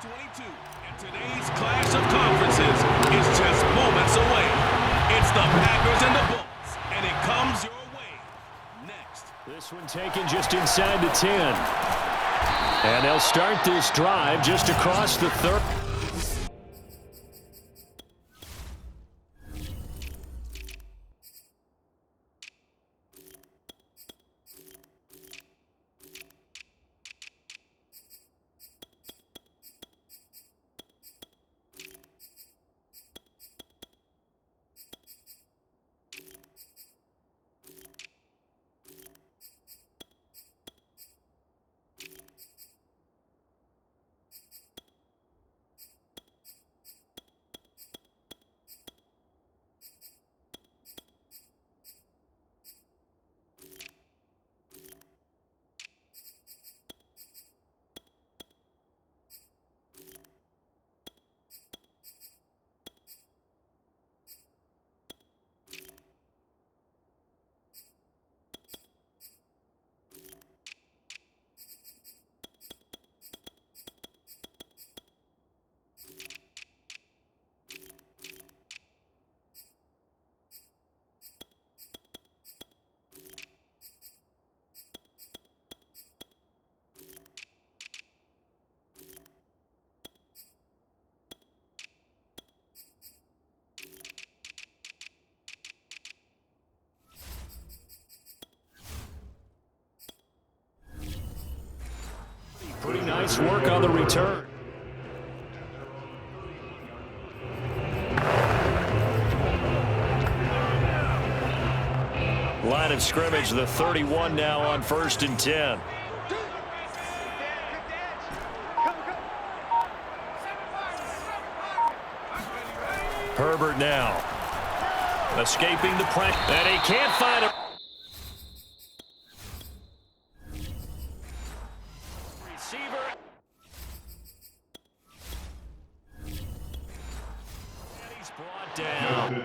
2022, and today's clash of conferences is just moments away. It's the Packers and the Bulls, and it comes your way next. This one taken just inside the 10. And they'll start this drive just across the 30. Pretty nice work on the return. Line of scrimmage, the 31 now on 1st and 10. Herbert now. Escaping the pressure. And he can't find it. Down.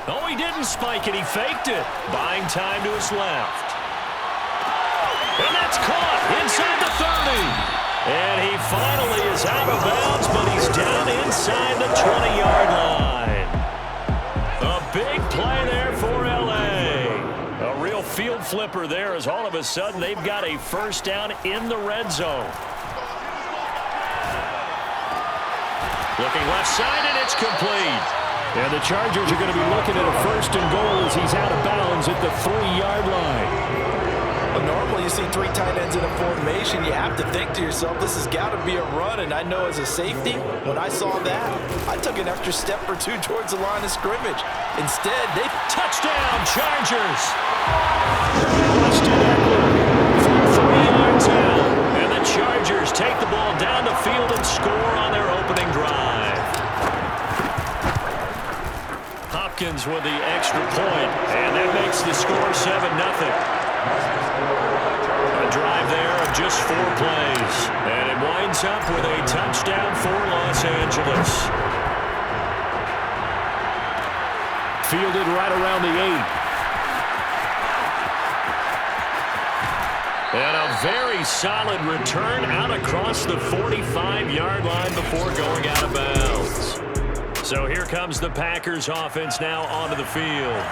Oh, he didn't spike it. He faked it. Buying time to his left. And that's caught inside the 30. And he finally is out of bounds, but he's down inside the 20-yard line. A big play there for L.A. A real field flipper there as all of a sudden they've got a first down in the red zone. Looking left side, and it's complete. And the Chargers are going to be looking at a first and goal as he's out of bounds at the 3-yard line. Normally you see 3 tight ends in a formation, you have to think to yourself, this has got to be a run, and I know as a safety, when I saw that, I took an extra step or 2 towards the line of scrimmage. Instead, they... Touchdown, Chargers! Austin Eckler from 3 yards out, and the Chargers take the ball down the field and score on their opening drive. Hopkins with the extra point, and that makes the score 7-0. A drive there of just 4 plays. And it winds up with a touchdown for Los Angeles. Fielded right around the 8. And a very solid return out across the 45-yard line before going out of bounds. So here comes the Packers offense now onto the field.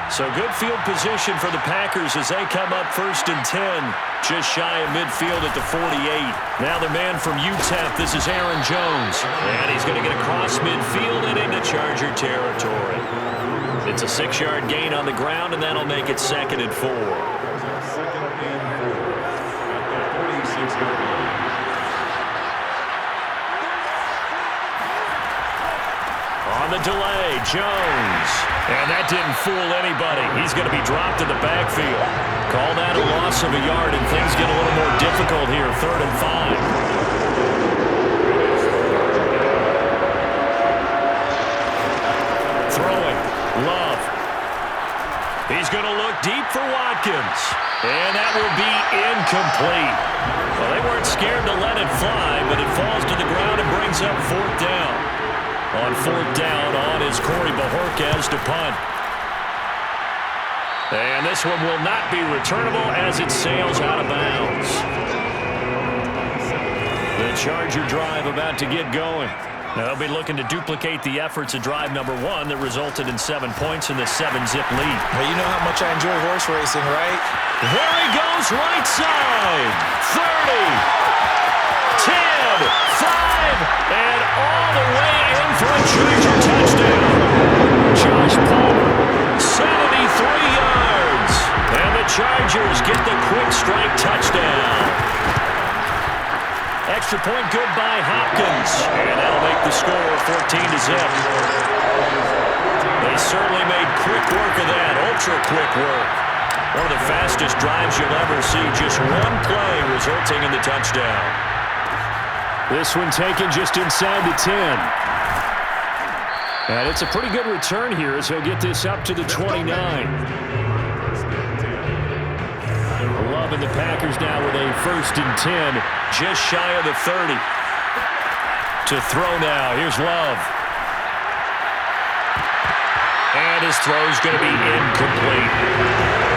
So good field position for the Packers as they come up 1st and 10, just shy of midfield at the 48. Now the man from UTEP, this is Aaron Jones. And he's going to get across midfield and into Charger territory. It's a 6-yard gain on the ground, and that'll make it 2nd and 4. On the delay, Jones. And that didn't fool anybody. He's going to be dropped in the backfield. Call that a loss of a yard, and things get a little more difficult here, 3rd and 5. Throwing, Love. He's going to look deep for Watkins. And that will be incomplete. Well, they weren't scared to let it fly, but it falls to the ground and brings up fourth down. On fourth down, on is Corey Bajorquez to punt. And this one will not be returnable as it sails out of bounds. The Charger drive about to get going. Now they'll be looking to duplicate the efforts of drive number 1 that resulted in 7 points in the 7-zip lead. Well, you know how much I enjoy horse racing, right? There he goes, right side. 30, 10, 5, and all the way in for a Charger touchdown. Josh Palmer, 73 yards. And the Chargers get the quick strike touchdown. Extra point good by Hopkins. And that'll make the score 14-0. They certainly made quick work of that, ultra-quick work. One of the fastest drives you'll ever see. Just one play resulting in the touchdown. This one taken just inside the 10. And it's a pretty good return here as he'll get this up to the 29. Love and the Packers now with a 1st and 10, just shy of the 30. To throw now, here's Love. And his throw's going to be incomplete.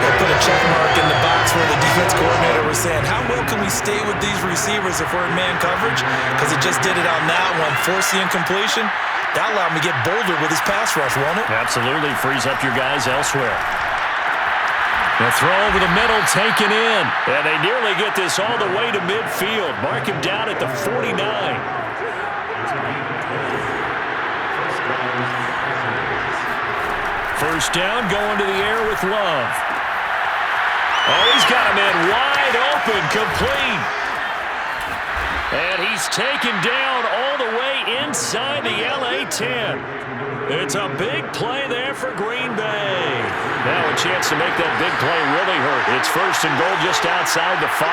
They put a check mark in the box where the defense coordinator was saying, how well can we stay with these receivers if we're in man coverage? Because it just did it on that one, force the incompletion. That allowed him to get bolder with his pass rush, won't it? Absolutely, frees up your guys elsewhere. The throw over the middle, taken in. And they nearly get this all the way to midfield. Mark him down at the 49. First down, going to the air with Love. Oh, he's got him in wide open, complete. And he's taken down all the way inside the LA 10. It's a big play there for Green Bay. Now a chance to make that big play really hurt. It's 1st and goal just outside the 5.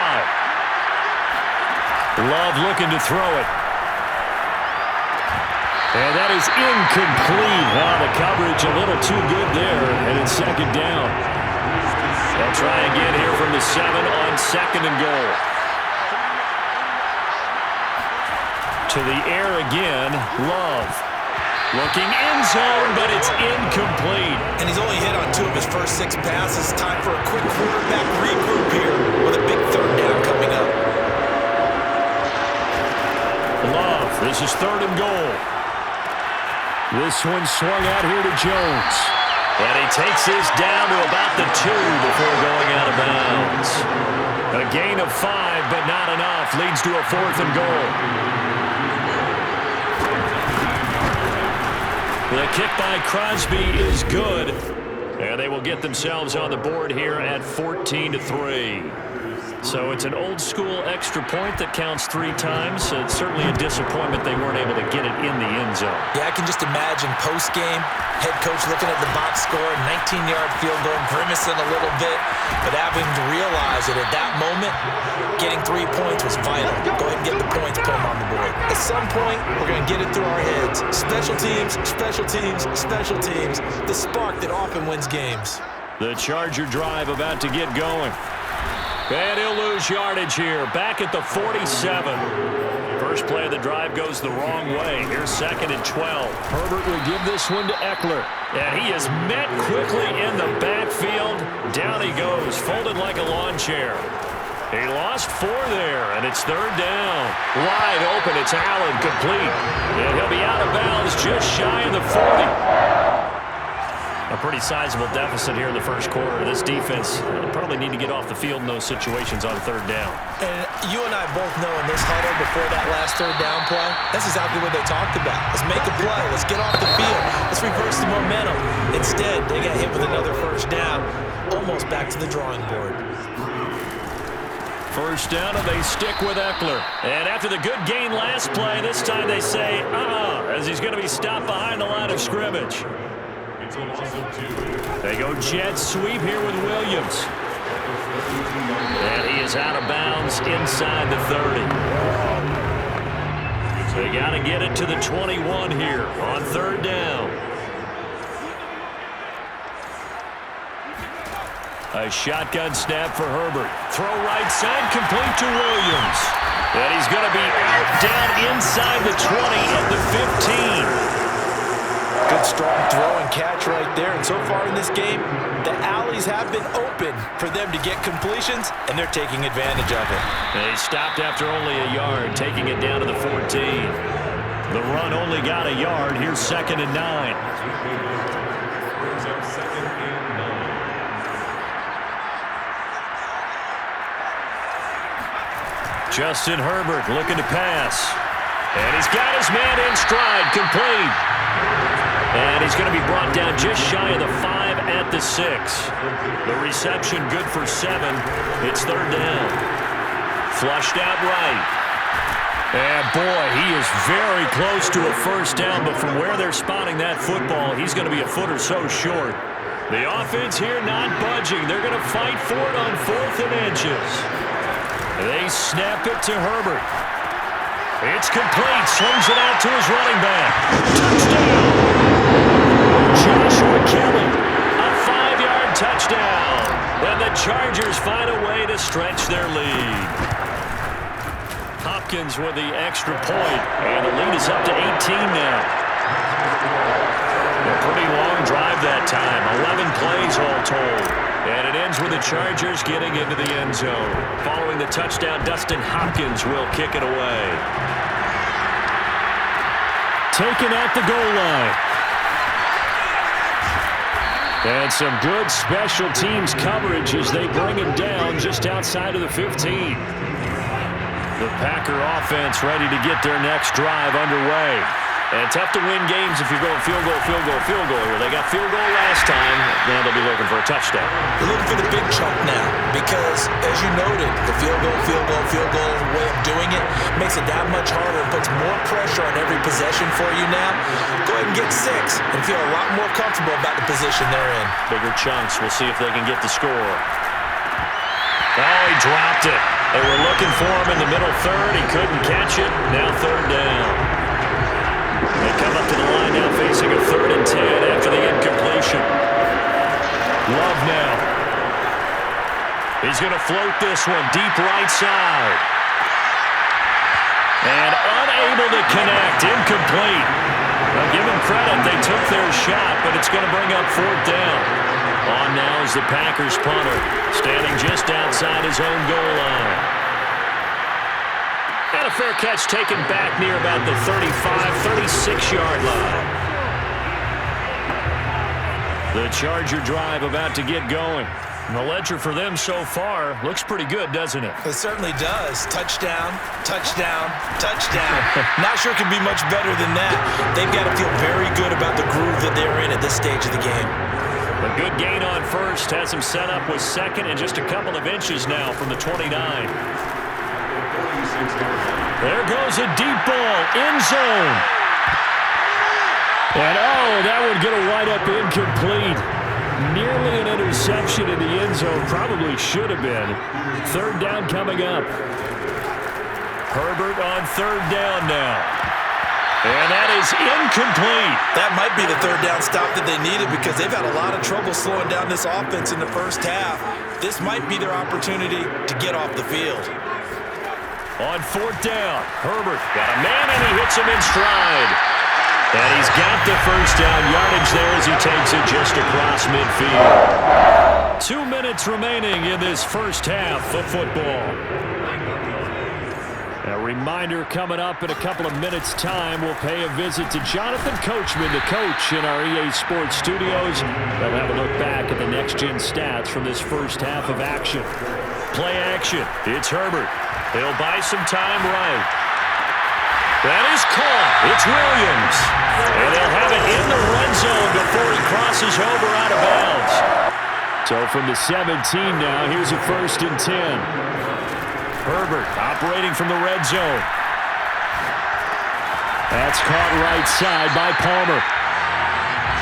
Love looking to throw it. And that is incomplete. Wow, the coverage a little too good there. And it's 2nd down. They'll try again here from the 7 on 2nd and goal. To the air again, Love. Looking end zone, but it's incomplete. And he's only hit on 2 of his first 6 passes. Time for a quick quarterback regroup here with a big 3rd down coming up. Love, this is 3rd and goal. This one swung out here to Jones. And he takes this down to about the 2 before going out of bounds. A gain of 5, but not enough. Leads to a 4th and goal. The kick by Crosby is good. And they will get themselves on the board here at 14-3. So it's an old-school extra point that counts 3 times. It's certainly a disappointment they weren't able to get it in the end zone. Yeah, I can just imagine post-game, head coach looking at the box score, 19-yard field goal, grimacing a little bit, but having to realize that at that moment, getting 3 points was vital. Go ahead and get the points, put them on the board. At some point, we're going to get it through our heads. Special teams, special teams, special teams. The spark that often wins games. The Charger drive about to get going. And he'll lose yardage here, back at the 47. First play of the drive goes the wrong way. Here's 2nd and 12. Herbert will give this one to Eckler. And he is met quickly in the backfield. Down he goes, folded like a lawn chair. He lost 4 there, and it's 3rd down. Wide open, it's Allen, complete. And he'll be out of bounds just shy of the 40. A pretty sizable deficit here in the first quarter. This defense probably need to get off the field in those situations on 3rd down. And you and I both know in this huddle before that last 3rd down play, that's exactly what they talked about. Let's make a play. Let's get off the field. Let's reverse the momentum. Instead, they got hit with another 1st down, almost back to the drawing board. First down, and they stick with Eckler. And after the good gain last play, this time they say, as he's going to be stopped behind the line of scrimmage. They go jet sweep here with Williams. And he is out of bounds inside the 30. So they got to get it to the 21 here on 3rd down. A shotgun snap for Herbert. Throw right side, complete to Williams. And he's going to be out down inside the 20 at the 15. Good strong throw and catch right there. And so far in this game, the alleys have been open for them to get completions, and they're taking advantage of it. They stopped after only a yard, taking it down to the 14. The run only got a yard. Here's 2nd and 9. Justin Herbert looking to pass. And he's got his man in stride, complete. And he's going to be brought down just shy of the 5 at the 6. The reception good for 7. It's 3rd down. Flushed out right. And boy, he is very close to a first down, but from where they're spotting that football, he's going to be a foot or so short. The offense here not budging. They're going to fight for it on 4th and inches. They snap it to Herbert. It's complete. Swings it out to his running back. Touchdown. Joshua Kelly. A 5-yard touchdown. And the Chargers find a way to stretch their lead. Hopkins with the extra point. And the lead is up to 18 now. A pretty long drive that time. 11 plays all told. And it ends with the Chargers getting into the end zone. Following the touchdown, Dustin Hopkins will kick it away. Taken at the goal line. And some good special teams coverage as they bring him down just outside of the 15. The Packer offense ready to get their next drive underway. And tough to win games if you're going field goal, field goal, field goal here. They got field goal last time. Now they'll be looking for a touchdown. They're looking for the big chunk now because, as you noted, the field goal way of doing it makes it that much harder and puts more pressure on every possession for you now. Go ahead and get 6 and feel a lot more comfortable about the position they're in. Bigger chunks. We'll see if they can get the score. Oh, he dropped it. They were looking for him in the middle 3rd. He couldn't catch it. Now 3rd down. They come up to the line now facing a 3rd and 10 after the incompletion. Love now. He's going to float this one deep right side. And unable to connect. Incomplete. Now give them credit. They took their shot, but it's going to bring up 4th down. On now is the Packers punter, standing just outside his own goal line. And a fair catch taken back near about the 35, 36-yard line. The Charger drive about to get going. And the ledger for them so far looks pretty good, doesn't it? It certainly does. Touchdown, touchdown, touchdown. Not sure it can be much better than that. They've got to feel very good about the groove that they're in at this stage of the game. A good gain on first has him set up with 2nd and just a couple of inches now from the 29. There goes a deep ball, end zone. And oh, that would get a wide up incomplete. Nearly an interception in the end zone, probably should have been. 3rd down coming up. Herbert on 3rd down now. And that is incomplete. That might be the 3rd down stop that they needed because they've had a lot of trouble slowing down this offense in the first half. This might be their opportunity to get off the field. On 4th down, Herbert got a man and he hits him in stride. And he's got the first down yardage there as he takes it just across midfield. 2 minutes remaining in this first half of football. A reminder coming up in a couple of minutes' time. We'll pay a visit to Jonathan Coachman, the coach in our EA Sports studios. They'll have a look back at the next-gen stats from this first half of action. Play action. It's Herbert. He'll buy some time right. That is caught. It's Williams. And they'll have it in the red zone before he crosses over out of bounds. So from the 17 now, here's a 1st and 10. Herbert operating from the red zone. That's caught right side by Palmer.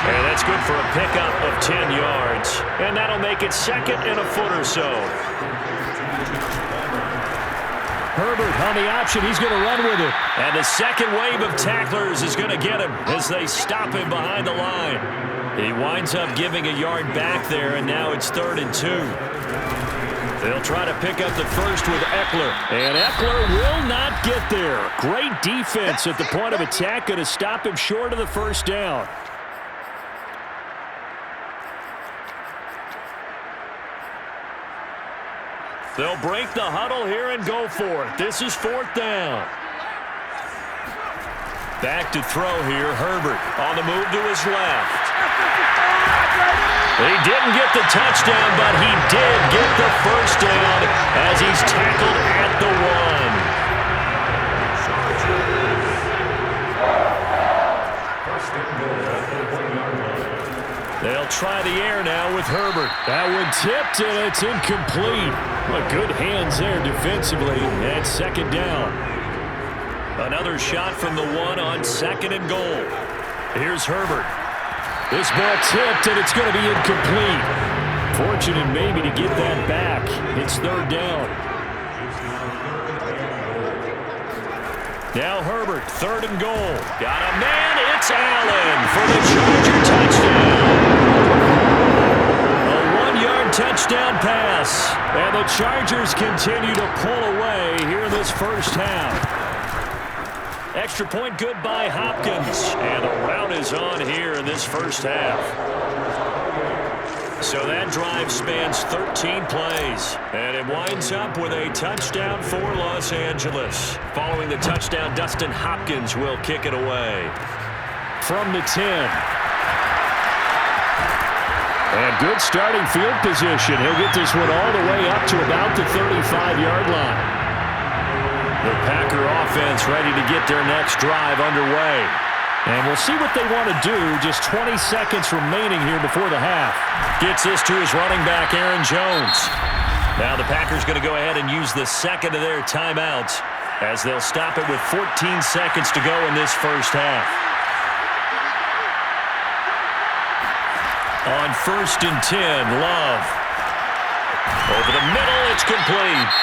And that's good for a pickup of 10 yards. And that'll make it 2nd and a foot or so. Herbert on the option. He's going to run with it. And the second wave of tacklers is going to get him as they stop him behind the line. He winds up giving a yard back there, and now it's 3rd and 2. They'll try to pick up the first with Eckler. And Eckler will not get there. Great defense at the point of attack. Going to stop him short of the first down. They'll break the huddle here and go for it. This is 4th down. Back to throw here. Herbert on the move to his left. He didn't get the touchdown, but he did get the first down as he's tackled at the 1. They'll try the air now with Herbert. That one tipped, and it's incomplete. Well, good hands there defensively, and 2nd down. Another shot from the 1 on 2nd and goal. Here's Herbert. This ball tipped, and it's going to be incomplete. Fortunate maybe to get that back. It's 3rd down. Now Herbert, 3rd and goal. Got a man. It's Allen for the Charger touchdown. A 1-yard touchdown pass. And the Chargers continue to pull away here in this first half. Extra point good by Hopkins. And the rout is on here in this first half. So that drive spans 13 plays. And it winds up with a touchdown for Los Angeles. Following the touchdown, Dustin Hopkins will kick it away. From the 10. And good starting field position. He'll get this one all the way up to about the 35-yard line. The Packer offense ready to get their next drive underway. And we'll see what they want to do. Just 20 seconds remaining here before the half. Gets this to his running back, Aaron Jones. Now the Packers going to go ahead and use the second of their timeouts as they'll stop it with 14 seconds to go in this first half. On 1st and 10, Love. Over the middle, it's complete.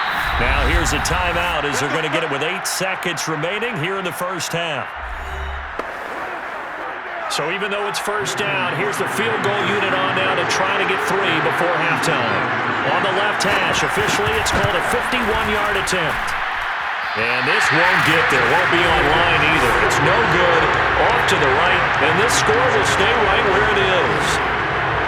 Now here's a timeout as they're going to get it with 8 seconds remaining here in the first half. So even though it's 1st down, here's the field goal unit on now to try to get 3 before halftime. On the left hash, officially it's called a 51-yard attempt. And this won't get there, won't be on line either. It's no good, off to the right, and this score will stay right where it is.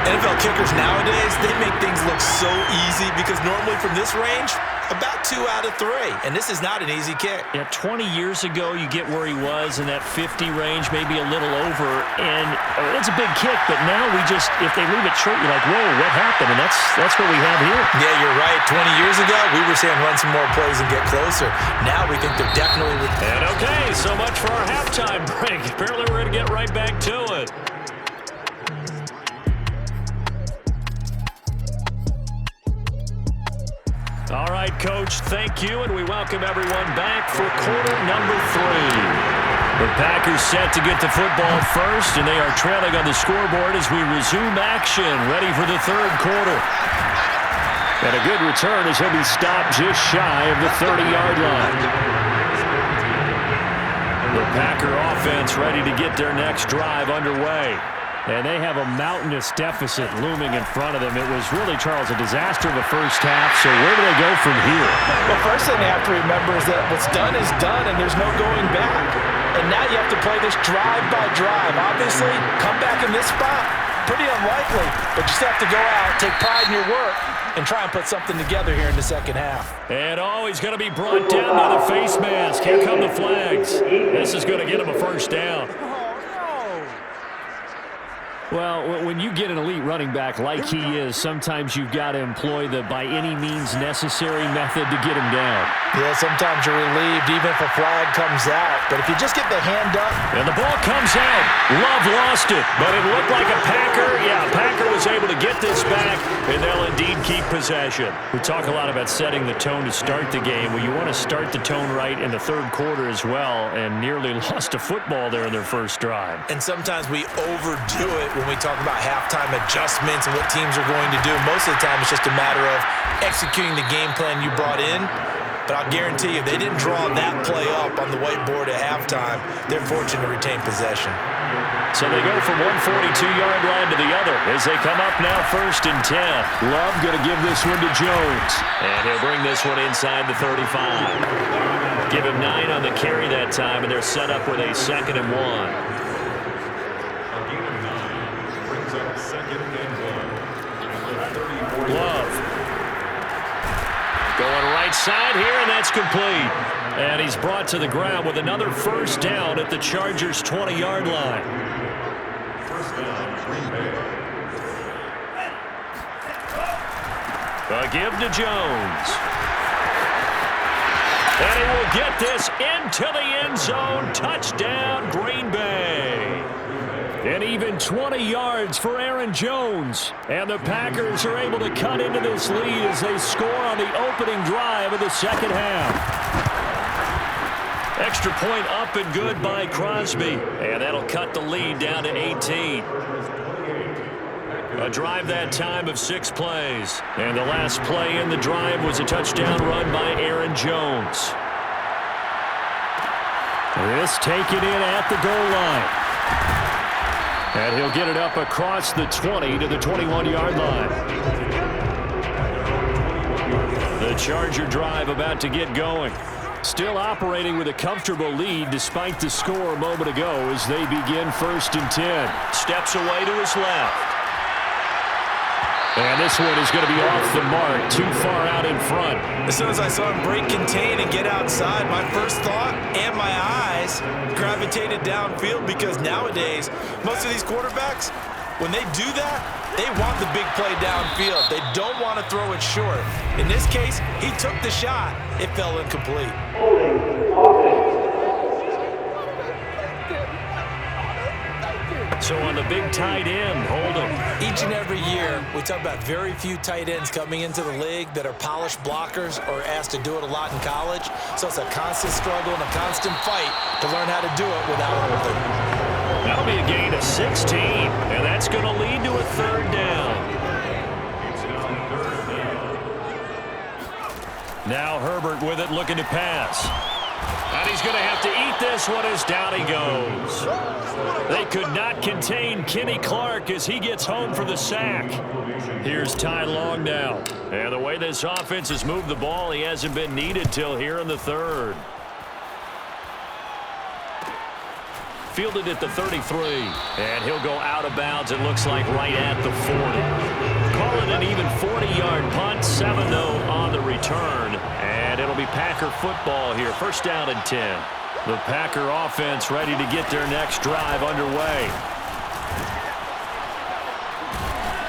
NFL kickers nowadays, they make things look so easy because normally from this range, about 2 out of 3. And this is not an easy kick. Yeah, 20 years ago, you get where he was in that 50 range, maybe a little over. And it's a big kick, but now we just, if they leave it short, you're like, whoa, what happened? And that's what we have here. Yeah, you're right. 20 years ago, we were saying run some more plays and get closer. Now we think they're definitely... And okay, so much for our halftime break. Apparently we're going to get right back to it. All right, Coach, thank you, and we welcome everyone back for quarter number 3. The Packers set to get the football first, and they are trailing on the scoreboard as we resume action, ready for the 3rd quarter. And a good return as he'll be stopped just shy of the 30-yard line. The Packer offense ready to get their next drive underway. And they have a mountainous deficit looming in front of them. It was really, Charles, a disaster of the first half. So where do they go from here? Well, first thing they have to remember is that what's done is done, and there's no going back. And now you have to play this drive by drive. Obviously, come back in this spot, pretty unlikely. But you just have to go out, take pride in your work, and try and put something together here in the second half. And he's going to be brought down by the face mask. Here come the flags. This is going to get him a first down. Well, when you get an elite running back like he is, sometimes you've got to employ the by any means necessary method to get him down. Yeah, sometimes you're relieved even if a flag comes out. But if you just get the hand up. And the ball comes out. Love lost it, but it looked like a Packer. Yeah, Packer was able to get this back, and they'll indeed keep possession. We talk a lot about setting the tone to start the game. Well, you want to start the tone right in the 3rd quarter as well, and nearly lost a football there in their first drive. And sometimes we overdo it when we talk about halftime adjustments and what teams are going to do. Most of the time, it's just a matter of executing the game plan you brought in but I'll guarantee you they didn't draw that play up on the whiteboard at halftime. They're fortunate to retain possession. So they go from one 42-yard line to the other as they come up now 1st and 10. Love going to give this one to Jones. And he'll bring this one inside the 35. Give him 9 on the carry that time, and they're set up with a 2nd and 1. Love. Going right side here, and that's complete. And he's brought to the ground with another 1st down at the Chargers' 20-yard line. A give to Jones. And he will get this into the end zone. Touchdown, Green Bay. And even 20 yards for Aaron Jones. And the Packers are able to cut into this lead as they score on the opening drive of the second half. Extra point up and good by Crosby. And that'll cut the lead down to 18. A drive that time of 6 plays. And the last play in the drive was a touchdown run by Aaron Jones. This taken in at the goal line. And he'll get it up across the 20 to the 21-yard line. The Charger drive about to get going. Still operating with a comfortable lead despite the score a moment ago as they begin 1st and 10. Steps away to his left. And this one is going to be off the mark, too far out in front. As soon as I saw him break contain and get outside, my first thought and my eyes gravitated downfield because nowadays, most of these quarterbacks, when they do that, they want the big play downfield. They don't want to throw it short. In this case, he took the shot. It fell incomplete. So on the big tight end, holding. Each and every year, we talk about very few tight ends coming into the league that are polished blockers or asked to do it a lot in college. So it's a constant struggle and a constant fight to learn how to do it without holding. That'll be a gain of 16, and that's going to lead to a 3rd down. Now Herbert with it, looking to pass. And he's going to have to eat this one as down he goes. They could not contain Kenny Clark as he gets home for the sack. Here's Ty Long now. And the way this offense has moved the ball, he hasn't been needed till here in the 3rd. Fielded at the 33. And he'll go out of bounds, it looks like, right at the 40. Call it an even 40-yard punt, 7-0 on the return. And it'll be Packer football here. 1st down and 10. The Packer offense ready to get their next drive underway.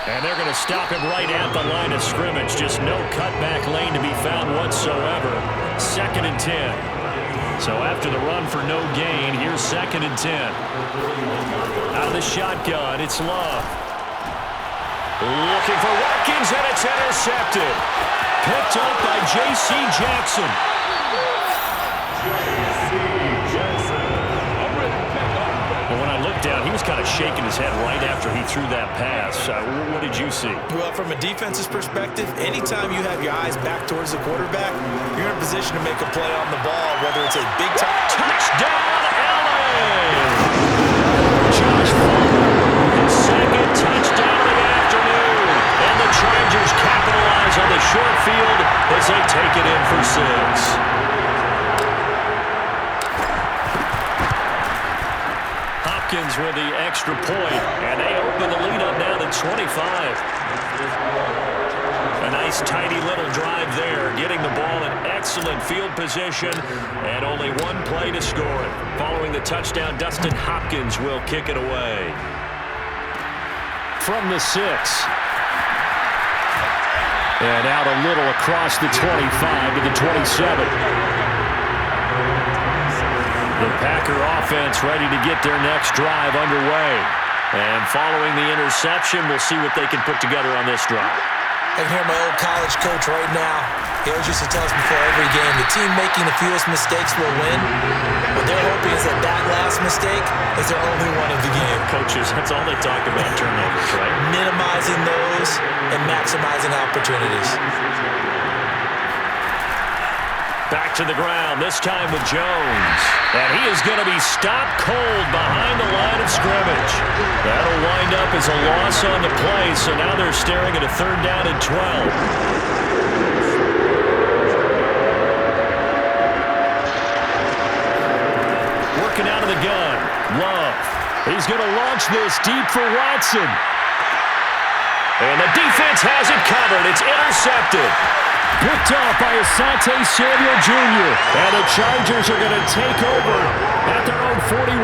And they're going to stop him right at the line of scrimmage. Just no cutback lane to be found whatsoever. 2nd and 10. So after the run for no gain, here's 2nd and 10. Out of the shotgun, it's Love. Looking for Watkins, and it's intercepted. Picked up by J.C. Jackson. Well, when I looked down, he was kind of shaking his head right after he threw that pass. What did you see? Well, from a defense's perspective, anytime you have your eyes back towards the quarterback, you're in a position to make a play on the ball, whether it's a big time touchdown, Allen! Josh Fuller, his 2nd touchdown of the afternoon. And the Chargers capitalize on the short field as they take it in for 6. Hopkins with the extra point, and they open the lead up now to 25. A nice tidy little drive there, getting the ball in excellent field position, and only 1 play to score it. Following the touchdown, Dustin Hopkins will kick it away. From the 6. And out a little across the 25 to the 27. The Packer offense ready to get their next drive underway. And following the interception, we'll see what they can put together on this drive. I can hear my old college coach right now. He always used to tell us before every game, the team making the fewest mistakes will win. What they're hoping is that that last mistake is their only one of the game. Coaches, that's all they talk about, turnovers, right? Minimizing those and maximizing opportunities. Back to the ground, this time with Jones. And he is going to be stopped cold behind the line of scrimmage. That'll wind up as a loss on the play, so now they're staring at a 3rd down and 12. Working out of the gun. Love. He's going to launch this deep for Watson. And the defense has it covered. It's intercepted. Picked off by Asante Samuel Jr. And the Chargers are going to take over at their own 41.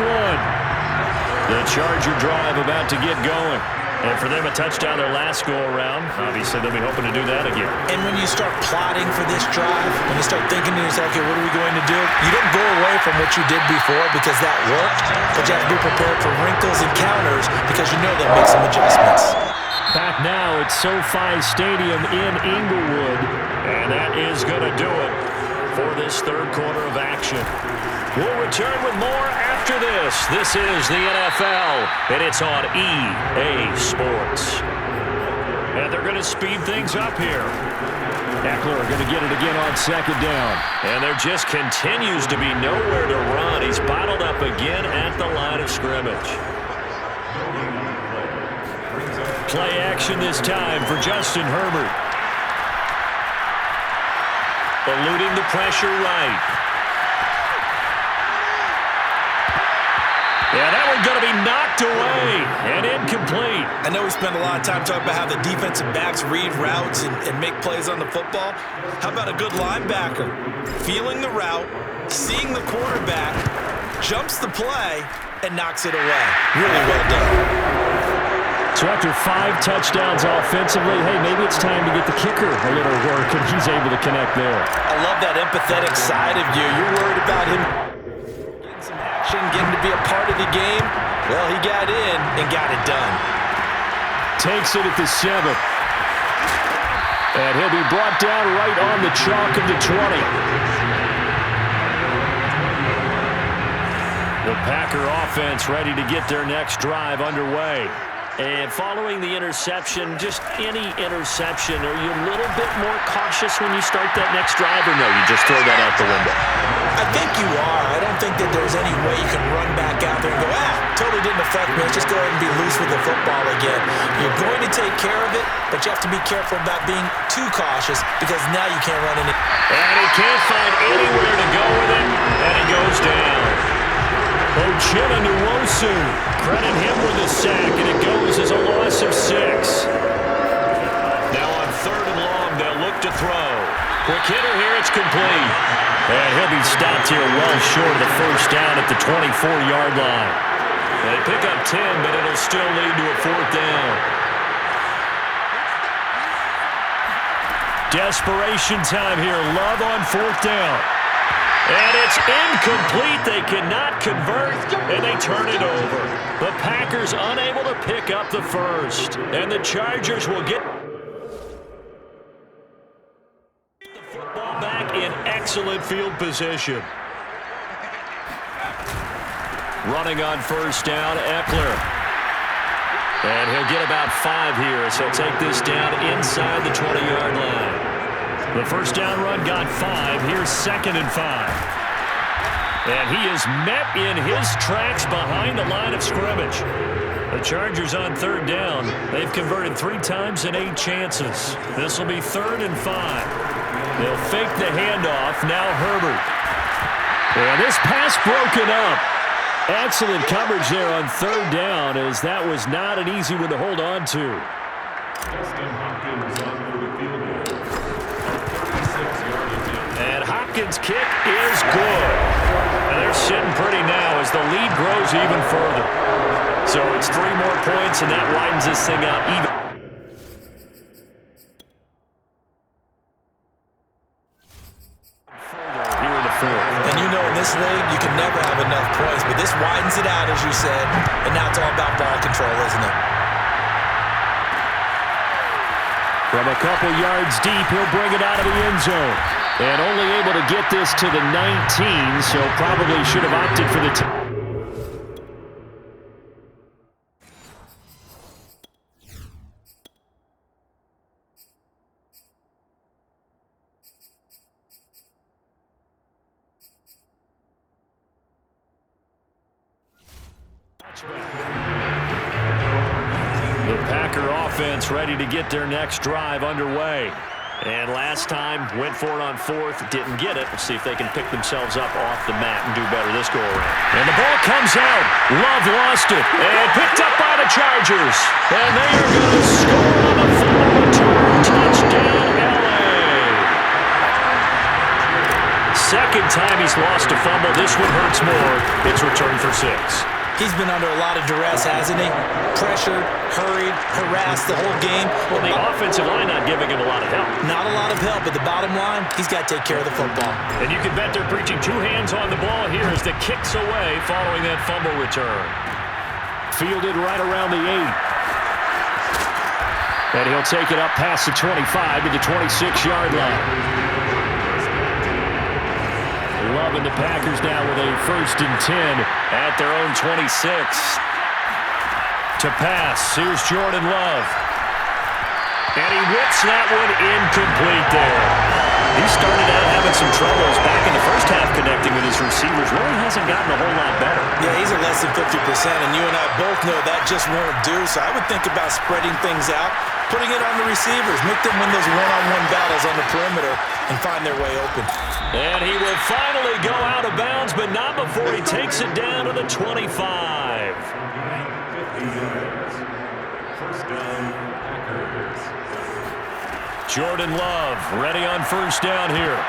The Charger drive about to get going. And for them, a touchdown their last go-around. Obviously, they'll be hoping to do that again. And when you start plotting for this drive, when you start thinking to yourself, okay, what are we going to do? You don't go away from what you did before because that worked, but you have to be prepared for wrinkles and counters because you know they'll make some adjustments. Back now at SoFi Stadium in Inglewood. And that is going to do it for this 3rd quarter of action. We'll return with more after this. This is the NFL, and it's on EA Sports. And they're going to speed things up here. Eckler going to get it again on 2nd down. And there just continues to be nowhere to run. He's bottled up again at the line of scrimmage. Play action this time for Justin Herbert. Eluding the pressure right. Yeah, that one's going to be knocked away and incomplete. I know we spent a lot of time talking about how the defensive backs read routes and make plays on the football. How about a good linebacker? Feeling the route, seeing the quarterback, jumps the play, and knocks it away. Really well done. So after 5 touchdowns offensively, hey, maybe it's time to get the kicker a little work, and he's able to connect there. I love that empathetic side of you. You're worried about him getting some action, getting to be a part of the game. Well, he got in and got it done. Takes it at the 7. And he'll be brought down right on the chalk of the 20. The Packer offense ready to get their next drive underway. And following the interception, just any interception, are you a little bit more cautious when you start that next drive, or no, you just throw that out the window? I think you are. I don't think that there's any way you can run back out there and go, totally didn't affect me. Let's just go ahead and be loose with the football again. You're going to take care of it, but you have to be careful about being too cautious because now you can't run any. And he can't find anywhere to go with it, and he goes down. Ochilla Nwosu, credit him with a sack, and it goes as a loss of 6. Now on 3rd and long, they'll look to throw. Quick hitter here, it's complete. And he'll be stopped here well short of the 1st down at the 24-yard line. They pick up 10, but it'll still lead to a 4th down. Desperation time here. Love on 4th down. And it's incomplete. They cannot convert, and they turn it over. The Packers unable to pick up the 1st. And the Chargers will get the football back in excellent field position. Running on 1st down, Eckler. And he'll get about 5 here, so take this down inside the 20-yard line. The 1st down run got 5. Here's 2nd and 5. And he is met in his tracks behind the line of scrimmage. The Chargers on 3rd down. They've converted 3 times in 8 chances. This will be 3rd and 5. They'll fake the handoff. Now Herbert. And this pass broken up. Excellent coverage there on 3rd down, as that was not an easy one to hold on to. And Hopkins' kick is good. And they're sitting pretty now as the lead grows even further. So it's 3 more points, and that widens this thing out even. Further here in the 4th. And you know in this league, you can never have enough points, but this widens it out, as you said, and now it's all about ball control, isn't it? From a couple yards deep, he'll bring it out of the end zone. And only able to get this to the 19, so probably should have opted for the The Packer offense ready to get their next drive underway. And last time, went for it on fourth, didn't get it. Let's see if they can pick themselves up off the mat and do better this go-around. And the ball comes out. Love lost it. And picked up by the Chargers. And they are going to score on the fumble return. Touchdown, L.A. Second time he's lost a fumble. This one hurts more. It's returned for 6. He's been under a lot of duress, hasn't he? Pressured, hurried, harassed the whole game. Well, the offensive line not giving him a lot of help. Not a lot of help, but the bottom line, he's got to take care of the football. And you can bet they're preaching 2 hands on the ball here as the kick's away following that fumble return. Fielded right around the 8. And he'll take it up past the 25 to the 26-yard line. Loving the Packers now with a 1st and 10 at their own 26. To pass, here's Jordan Love. And he whips that one incomplete there. He started out having some troubles back in the first half connecting with his receivers. Really hasn't gotten a whole lot better. Yeah, he's at less than 50%, and you and I both know that just won't do. So I would think about spreading things out, putting it on the receivers, make them win those one-on-one battles on the perimeter and find their way open. And he will finally go out of bounds, but not before he takes it down to the 25. Jordan Love ready on 1st down here.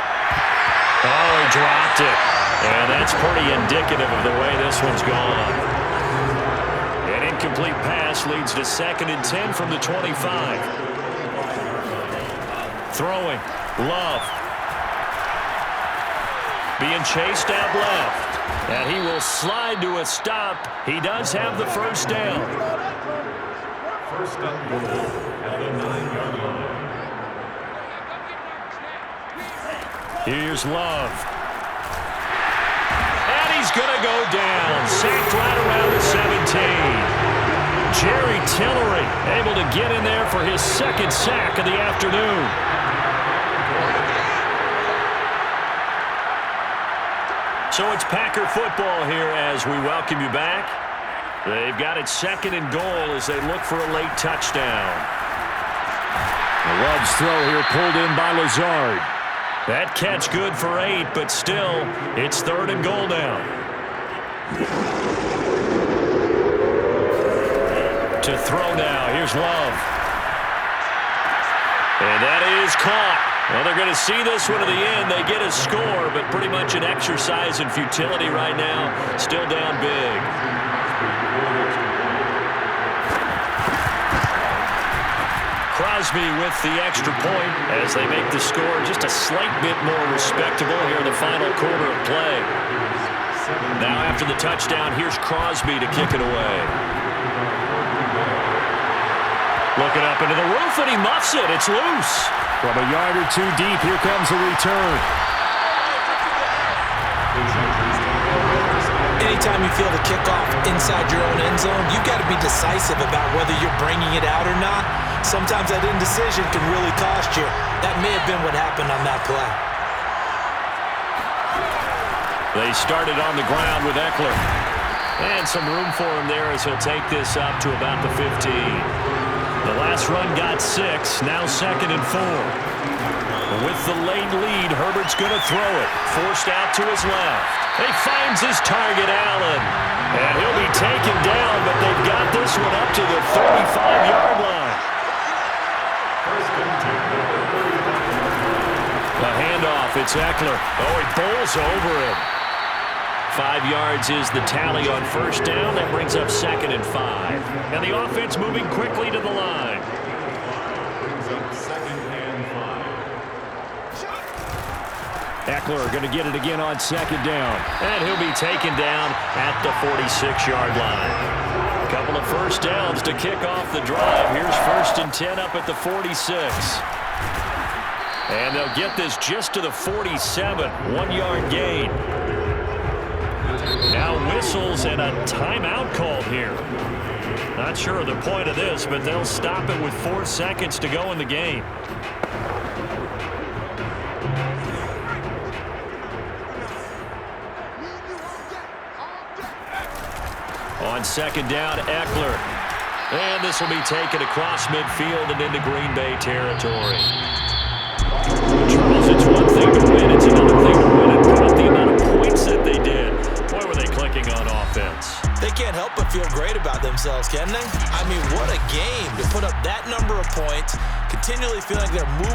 Oh, he dropped it. And that's pretty indicative of the way this one's gone. An incomplete pass leads to 2nd and 10 from the 25. Throwing. Love. Being chased out left. And he will slide to a stop. He does have the 1st down. 1st and goal at the 9-yard line. Here's Love. And he's going to go down. Sacked right around the 17. Jerry Tillery able to get in there for his 2nd sack of the afternoon. So it's Packer football here as we welcome you back. They've got it 2nd and goal as they look for a late touchdown. Love's throw here pulled in by Lazard. That catch good for 8, but still, it's 3rd and goal now. To throw now, here's Love. And that is caught. Well, they're going to see this one to the end. They get a score, but pretty much an exercise in futility right now. Still down big. Crosby with the extra point as they make the score just a slight bit more respectable here in the final quarter of play. Now after the touchdown, here's Crosby to kick it away. Looking up into the roof, and he muffs it. It's loose. From a yard or 2 deep, here comes a return. Anytime you feel the kickoff inside your own end zone, you've got to be decisive about whether you're bringing it out or not. Sometimes that indecision can really cost you. That may have been what happened on that play. They started on the ground with Eckler. And some room for him there as he'll take this up to about the 15. The last run got 6, now 2nd and 4. With the late lead, Herbert's going to throw it. Forced out to his left. He finds his target, Allen. And he'll be taken down, but they've got this one up to the 35-yard line. The handoff, it's Eckler. Oh, he bowls over him. 5 yards is the tally on 1st down. That brings up 2nd and 5. And the offense moving quickly to the line. Eckler going to get it again on 2nd down. And he'll be taken down at the 46-yard line. A couple of 1st downs to kick off the drive. Here's 1st and 10 up at the 46. And they'll get this just to the 47. 1-yard gain. Now whistles and a timeout called here. Not sure of the point of this, but they'll stop it with 4 seconds to go in the game. On second down, Eckler. And this will be taken across midfield and into Green Bay territory. Charles, it's one thing to win. It's another thing to win and put up the amount of points that they did. Boy, were they clicking on offense. They can't help but feel great about themselves, can they? I mean, what a game to put up that number of points, continually feel like they're moving.